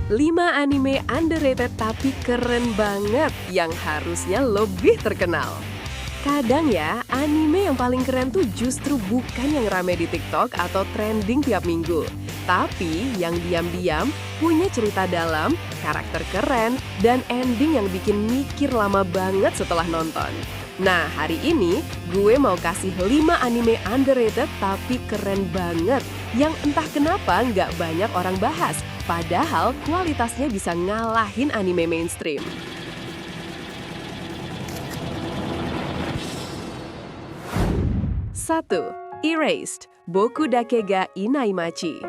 5 anime underrated tapi keren banget yang harusnya lebih terkenal. Kadang ya, anime yang paling keren tuh justru bukan yang rame di TikTok atau trending tiap minggu. Tapi yang diam-diam punya cerita dalam, karakter keren, dan ending yang bikin mikir lama banget setelah nonton. Nah, hari ini gue mau kasih 5 anime underrated tapi keren banget yang entah kenapa nggak banyak orang bahas, padahal kualitasnya bisa ngalahin anime mainstream. 1. Erased, Boku Dake ga Inaimachi.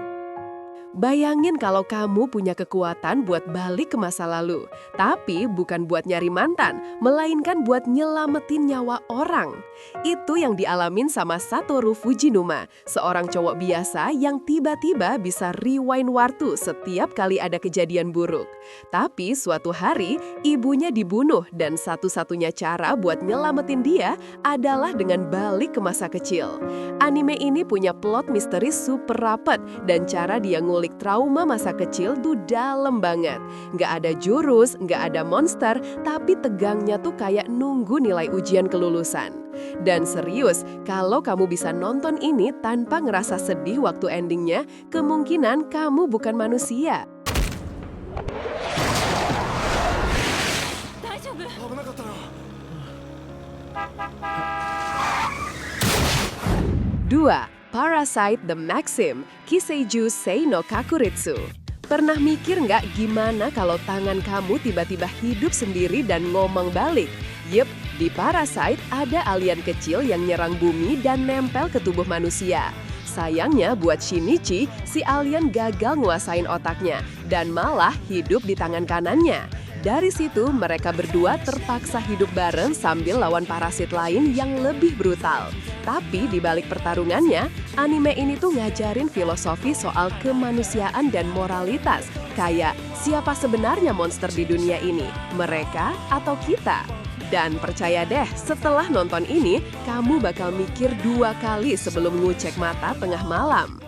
Bayangin kalau kamu punya kekuatan buat balik ke masa lalu, tapi bukan buat nyari mantan, melainkan buat nyelamatin nyawa orang. Itu yang dialamin sama Satoru Fujinuma, seorang cowok biasa yang tiba-tiba bisa rewind waktu setiap kali ada kejadian buruk. Tapi suatu hari, ibunya dibunuh dan satu-satunya cara buat nyelamatin dia adalah dengan balik ke masa kecil. Anime ini punya plot misteri super rapet dan cara dia ngulik trauma masa kecil tuh dalam banget. Nggak ada jurus, nggak ada monster, tapi tegangnya tuh kayak nunggu nilai ujian kelulusan. Dan serius, kalau kamu bisa nonton ini tanpa ngerasa sedih waktu endingnya, kemungkinan kamu bukan manusia. 2. Parasite the Maxim, Kiseiju Sei no Kakuritsu. Pernah mikir nggak gimana kalau tangan kamu tiba-tiba hidup sendiri dan ngomong balik? Yep, di Parasite ada alien kecil yang nyerang bumi dan nempel ke tubuh manusia. Sayangnya buat Shinichi, si alien gagal nguasain otaknya dan malah hidup di tangan kanannya. Dari situ mereka berdua terpaksa hidup bareng sambil lawan parasit lain yang lebih brutal. Tapi di balik pertarungannya, anime ini tuh ngajarin filosofi soal kemanusiaan dan moralitas. Kayak siapa sebenarnya monster di dunia ini, mereka atau kita? Dan percaya deh, setelah nonton ini, kamu bakal mikir 2 kali sebelum ngucek mata tengah malam.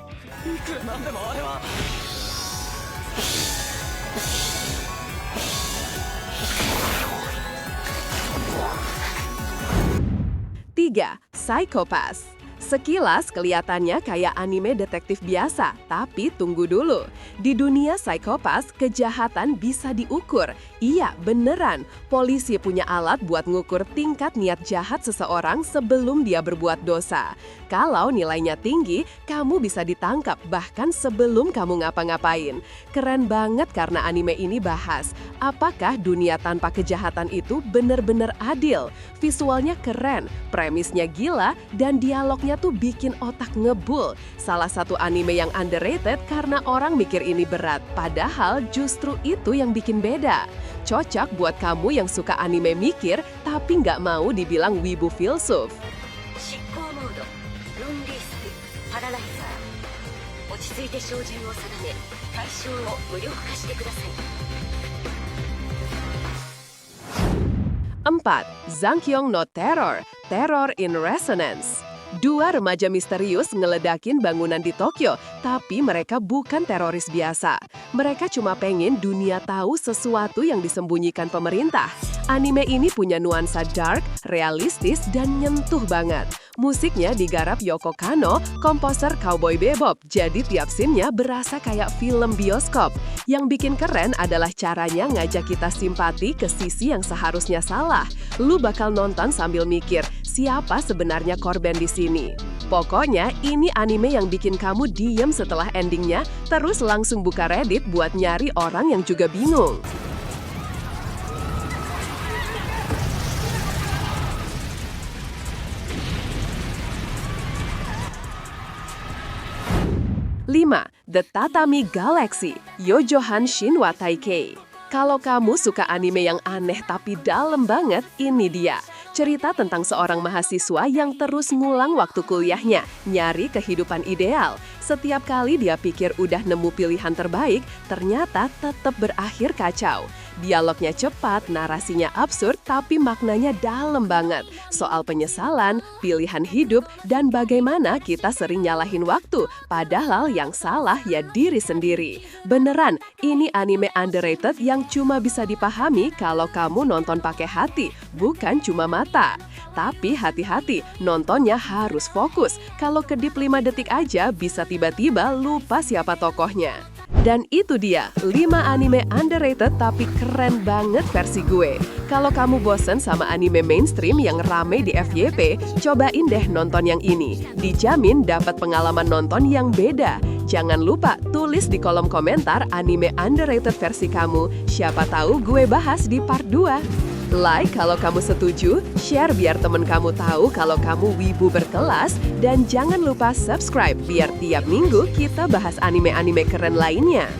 3. Psycho-Pass. Sekilas kelihatannya kayak anime detektif biasa, tapi tunggu dulu. Di dunia Psycho-Pass, kejahatan bisa diukur. Iya, beneran. Polisi punya alat buat ngukur tingkat niat jahat seseorang sebelum dia berbuat dosa. Kalau nilainya tinggi, kamu bisa ditangkap bahkan sebelum kamu ngapa-ngapain. Keren banget karena anime ini bahas, apakah dunia tanpa kejahatan itu bener-bener adil? Visualnya keren, premisnya gila, dan dialognya tuh bikin otak ngebul. Salah satu anime yang underrated karena orang mikir ini berat, padahal justru itu yang bikin beda. Cocok buat kamu yang suka anime mikir, tapi nggak mau dibilang wibu filsuf. 4. Zankyong no Terror, Terror in Resonance. 2 remaja misterius ngeledakin bangunan di Tokyo, tapi mereka bukan teroris biasa. Mereka cuma pengen dunia tahu sesuatu yang disembunyikan pemerintah. Anime ini punya nuansa dark, realistis, dan nyentuh banget. Musiknya digarap Yoko Kanno, komposer Cowboy Bebop, jadi tiap scene-nya berasa kayak film bioskop. Yang bikin keren adalah caranya ngajak kita simpati ke sisi yang seharusnya salah. Lu bakal nonton sambil mikir, siapa sebenarnya korban di sini? Pokoknya ini anime yang bikin kamu diem setelah endingnya, terus langsung buka Reddit buat nyari orang yang juga bingung. 5. The Tatami Galaxy, Yojohan Shinwa Taikei. Kalau kamu suka anime yang aneh tapi dalam banget, ini dia. Cerita tentang seorang mahasiswa yang terus ngulang waktu kuliahnya, nyari kehidupan ideal. Setiap kali dia pikir udah nemu pilihan terbaik, ternyata tetap berakhir kacau. Dialognya cepat, narasinya absurd, tapi maknanya dalam banget. Soal penyesalan, pilihan hidup, dan bagaimana kita sering nyalahin waktu, padahal yang salah ya diri sendiri. Beneran, ini anime underrated yang cuma bisa dipahami kalau kamu nonton pakai hati, bukan cuma mata. Tapi hati-hati, nontonnya harus fokus. Kalau kedip 5 detik aja bisa tiba-tiba lupa siapa tokohnya. Dan itu dia, 5 anime underrated tapi keren banget versi gue. Kalau kamu bosen sama anime mainstream yang rame di FYP, cobain deh nonton yang ini. Dijamin dapat pengalaman nonton yang beda. Jangan lupa tulis di kolom komentar anime underrated versi kamu. Siapa tahu gue bahas di part 2. Like kalau kamu setuju, share biar temen kamu tahu kalau kamu wibu berkelas, dan jangan lupa subscribe biar tiap minggu kita bahas anime-anime keren lainnya.